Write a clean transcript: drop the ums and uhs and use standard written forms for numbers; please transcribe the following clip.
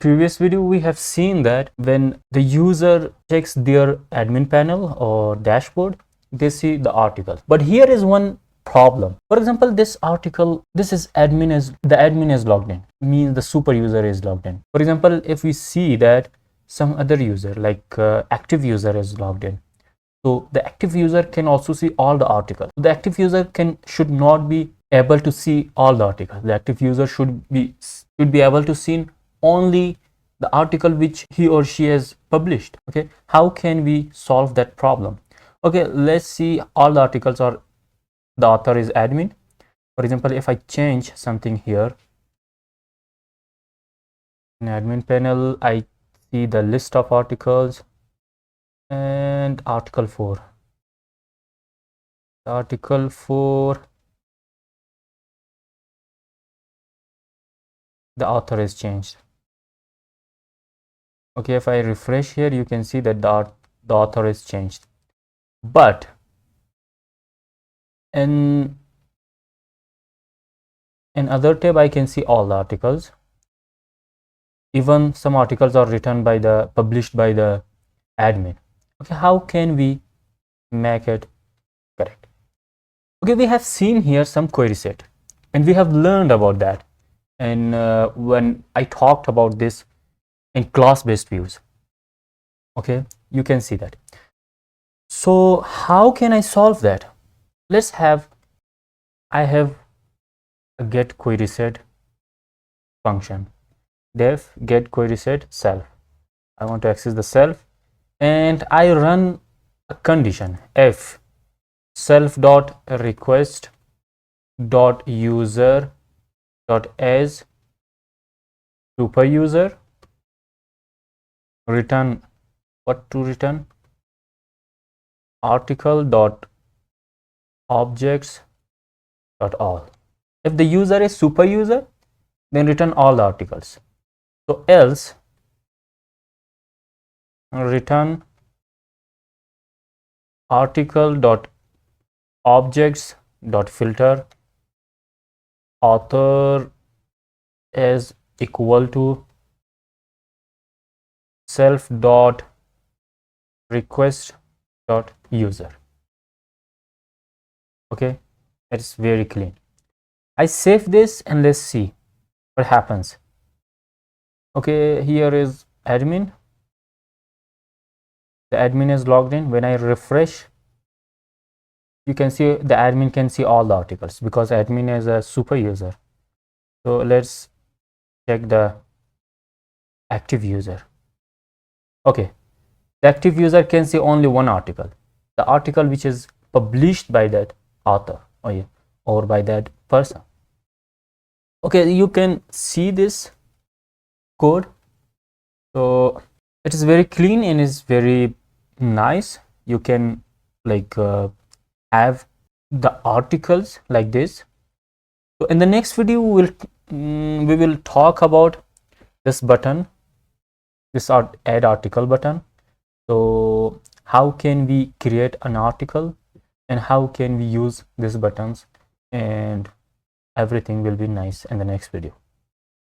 previous video we have seen that when the user checks their admin panel or dashboard, they see the article. But here is one problem. For example, this article, this is the admin is logged in, means the super user is logged in. For example, if we see that some other user like active user is logged in, so the active user can also see all the articles. The active user should not be able to see all the articles. The active user should be able to see only the article which he or she has published. Okay, how can we solve that problem? Okay, let's see all the articles or the author is admin. For example, if I change something here in admin panel, I see the list of articles and article 4. Article 4, the author is changed. Okay, if I refresh here, you can see that the author is changed. But in other tab, I can see all the articles. Even some articles are published by the admin. Okay, how can we make it correct? Okay, we have seen here some query set, and we have learned about that. And when I talked about this in class-based views, okay, you can see that. So how can I solve that? I have a get query set function, def get query set self. I want to access the self, and I run a condition if self dot request dot user dot as super user return what to return article dot objects dot all. If the user is super user, then return all the articles. So else return article dot objects dot filter author is equal to self dot request dot user. Okay, it's very clean. I save this and let's see what happens. Okay, here is admin. The admin is logged in. When I refresh, you can see the admin can see all the articles because admin is a super user. So let's check the active user. Okay, the active user can see only one article, the article which is published by that author or by that person. Okay, you can see this code. So it is very clean and is very nice. You can have the articles like this. So in the next video we will talk about this button, this add article button. So how can we create an article and how can we use these buttons, and everything will be nice in the next video.